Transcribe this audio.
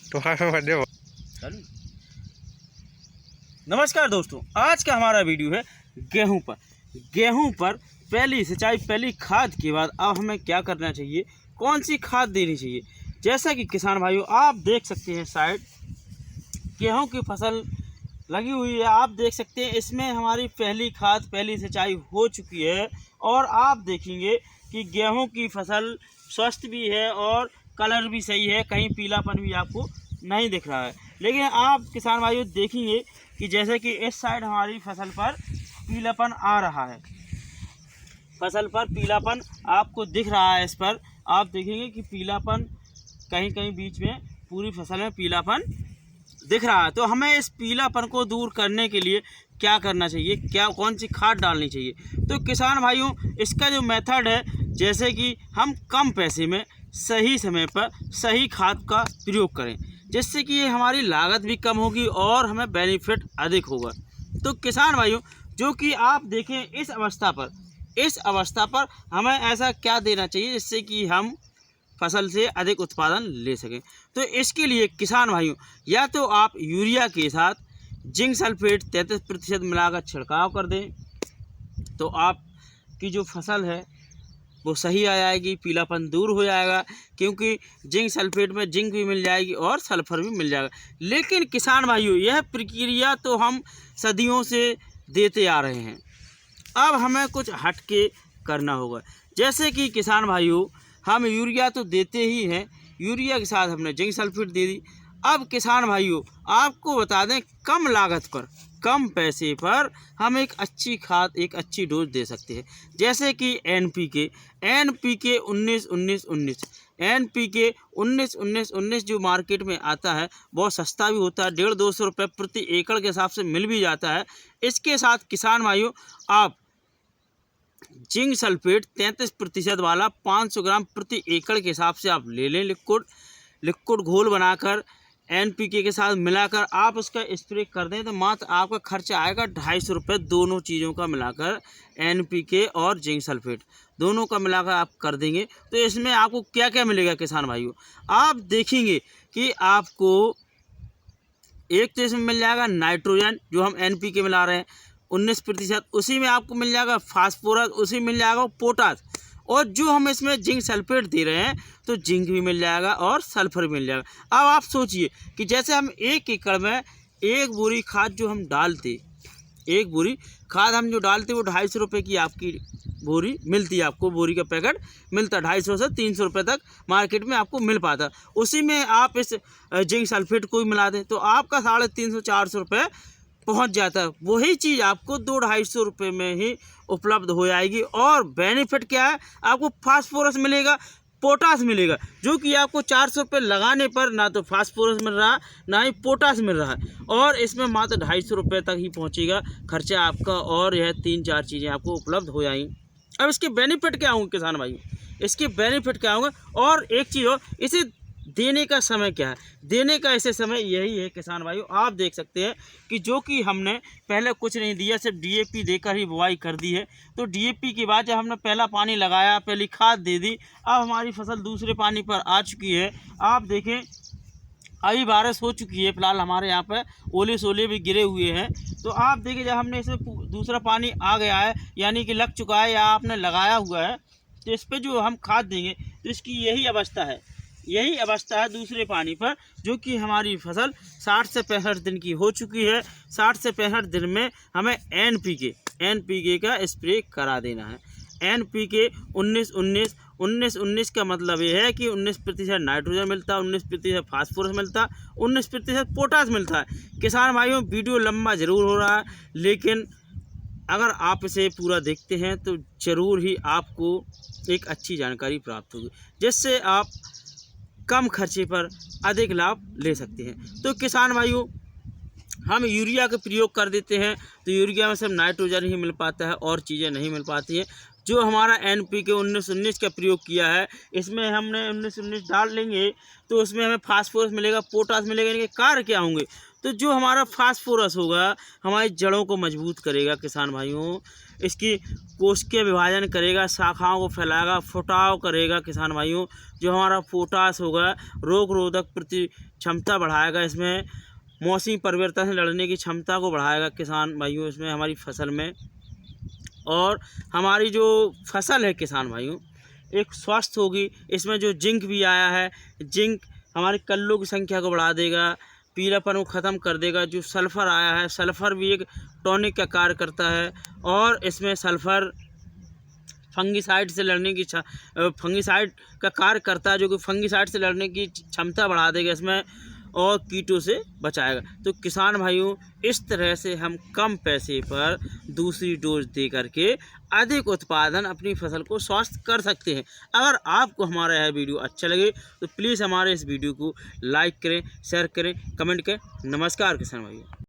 चालू। नमस्कार दोस्तों, आज का हमारा वीडियो है गेहूं पर। गेहूं पर पहली सिंचाई, पहली खाद के बाद अब हमें क्या करना चाहिए, कौन सी खाद देनी चाहिए। जैसा कि किसान भाइयों आप देख सकते हैं, साइड गेहूं की फसल लगी हुई है। आप देख सकते हैं इसमें हमारी पहली खाद, पहली सिंचाई हो चुकी है और आप देखेंगे कि गेहूं की फसल स्वस्थ भी है और कलर भी सही है, कहीं पीलापन भी आपको नहीं दिख रहा है। लेकिन आप किसान भाइयों देखेंगे कि जैसे कि इस साइड हमारी फसल पर पीलापन आ रहा है, फसल पर पीलापन आपको दिख रहा है। इस पर आप देखेंगे कि पीलापन कहीं कहीं बीच में पूरी फसल में पीलापन दिख रहा है। तो हमें इस पीलापन को दूर करने के लिए क्या करना चाहिए, कौन सी खाद डालनी चाहिए। तो किसान भाइयों इसका जो मेथड है, जैसे कि हम कम पैसे में सही समय पर सही खाद का प्रयोग करें, जिससे कि ये हमारी लागत भी कम होगी और हमें बेनिफिट अधिक होगा। तो किसान भाइयों जो कि आप देखें इस अवस्था पर हमें ऐसा क्या देना चाहिए जिससे कि हम फसल से अधिक उत्पादन ले सकें। तो इसके लिए किसान भाइयों या तो आप यूरिया के साथ जिंक सल्फेट 33% मिलाकर छिड़काव कर दें, तो आपकी जो फसल है वो सही आ जाएगी, पीलापन दूर हो जाएगा, क्योंकि जिंक सल्फेट में जिंक भी मिल जाएगी और सल्फर भी मिल जाएगा। लेकिन किसान भाइयों यह प्रक्रिया तो हम सदियों से देते आ रहे हैं, अब हमें कुछ हटके करना होगा। जैसे कि किसान भाइयों हम यूरिया तो देते ही हैं, यूरिया के साथ हमने जिंक सल्फेट दे दी। अब किसान भाइयों आपको बता दें, कम लागत पर, कम पैसे पर हम एक अच्छी खाद, एक अच्छी डोज दे सकते हैं। जैसे कि NPK 19-19-19, NPK 19-19-19 जो मार्केट में आता है बहुत सस्ता भी होता है, 150-200 रुपये प्रति एकड़ के हिसाब से मिल भी जाता है। इसके साथ किसान भाइयों आप जिंक सल्फेट 33% वाला 500 ग्राम प्रति एकड़ के हिसाब से आप ले लें। लिक्विड घोल बनाकर NPK के साथ मिलाकर आप उसका स्प्रे कर दें, तो मात्र आपका खर्चा आएगा 250 रुपये, दोनों चीज़ों का मिलाकर, NPK और जिंक सल्फेट दोनों का मिलाकर आप कर देंगे। तो इसमें आपको क्या क्या मिलेगा किसान भाइयों, आप देखेंगे कि आपको एक तो इसमें मिल जाएगा नाइट्रोजन, जो हम NPK मिला रहे हैं 19%, उसी में आपको मिल जाएगा फास्फोरस, उसी मिल जाएगा पोटास, और जो हम इसमें जिंक सल्फेट दे रहे हैं तो जिंक भी मिल जाएगा और सल्फर भी मिल जाएगा। अब आप सोचिए कि जैसे हम 1 एकड़ में एक बोरी खाद जो हम डालते, एक बोरी खाद हम जो डालते वो 250 रुपये की आपकी बोरी मिलती है, आपको बोरी का पैकेट मिलता है 250 से 300 रुपये तक मार्केट में आपको मिल पाता। उसी में आप इस जिंक सल्फेट को भी मिला दें तो आपका 350-400 रुपये पहुंच जाता है। वही चीज़ आपको 200-250 रुपये में ही उपलब्ध हो जाएगी। और बेनिफिट क्या है, आपको फास्फोरस मिलेगा, पोटास मिलेगा, जो कि आपको 400 रुपये लगाने पर ना तो फास्फोरस मिल रहा ना ही पोटास मिल रहा है, और इसमें मात्र 250 रुपये तक ही पहुंचेगा खर्चा आपका, और यह 3-4 चीज़ें आपको उपलब्ध हो जाएंगी। अब इसके बेनिफिट क्या होंगे किसान भाई, इसके बेनिफिट क्या होंगे। और एक चीज़ और, इसे देने का समय क्या है, देने का ऐसे समय यही है किसान भाइयों, आप देख सकते हैं कि जो कि हमने पहले कुछ नहीं दिया, सिर्फ DAP देकर ही बुआई कर दी है। तो DAP के बाद जब हमने पहला पानी लगाया, पहली खाद दे दी, अब हमारी फसल दूसरे पानी पर आ चुकी है। आप देखें अभी बारिश हो चुकी है, फिलहाल हमारे यहाँ पर ओले सोले भी गिरे हुए हैं। तो आप देखिए जब हमने इसे दूसरा पानी आ गया है, यानी कि लग चुका है या आपने लगाया हुआ है, तो इस पर जो हम खाद देंगे तो इसकी यही अवस्था है दूसरे पानी पर, जो कि हमारी फसल 60 से 65 दिन की हो चुकी है। 60 से 65 दिन में हमें NPK का स्प्रे करा देना है। NPK 19-19 का मतलब ये है कि 19% नाइट्रोजन मिलता है, 19% फास्फोरस मिलता है, 19% पोटास मिलता है। किसान भाइयों वीडियो लंबा ज़रूर हो रहा है, लेकिन अगर आप इसे पूरा देखते हैं तो ज़रूर ही आपको एक अच्छी जानकारी प्राप्त होगी, जिससे आप कम खर्चे पर अधिक लाभ ले सकते हैं। तो किसान भाइयों हम यूरिया का प्रयोग कर देते हैं तो यूरिया में सिर्फ नाइट्रोजन ही मिल पाता है और चीज़ें नहीं मिल पाती हैं। जो हमारा NPK 19-19 का प्रयोग किया है, इसमें हमने 19-19 डाल लेंगे तो उसमें हमें फास्फोरस मिलेगा, पोटास मिलेगा। इनके कार्य क्या होंगे? तो जो हमारा फास्फोरस होगा हमारी जड़ों को मजबूत करेगा किसान भाइयों, इसकी कोशिकीय विभाजन करेगा, शाखाओं को फैलाएगा, फुटाव करेगा किसान भाइयों। जो हमारा पोटास होगा रोग रोधक प्रति क्षमता बढ़ाएगा, इसमें मौसमी परिवर्तन से लड़ने की क्षमता को बढ़ाएगा किसान भाइयों इसमें हमारी फसल में। और हमारी जो फसल है किसान भाइयों एक स्वस्थ होगी। इसमें जो जिंक भी आया है, जिंक हमारे कल्लों की संख्या को बढ़ा देगा, पीलापन को ख़त्म कर देगा। जो सल्फ़र आया है, सल्फ़र भी एक टॉनिक का कार्य करता है और इसमें सल्फ़र फंगिसाइड से लड़ने की फंगिसाइड का कार्य करता है, जो कि फंगिसाइड से लड़ने की क्षमता बढ़ा देगा इसमें और कीटों से बचाएगा। तो किसान भाइयों इस तरह से हम कम पैसे पर दूसरी डोज दे करके अधिक उत्पादन अपनी फसल को स्वस्थ कर सकते हैं। अगर आपको हमारा यह वीडियो अच्छा लगे तो प्लीज़ हमारे इस वीडियो को लाइक करें, शेयर करें, कमेंट करें। नमस्कार किसान भाइयों।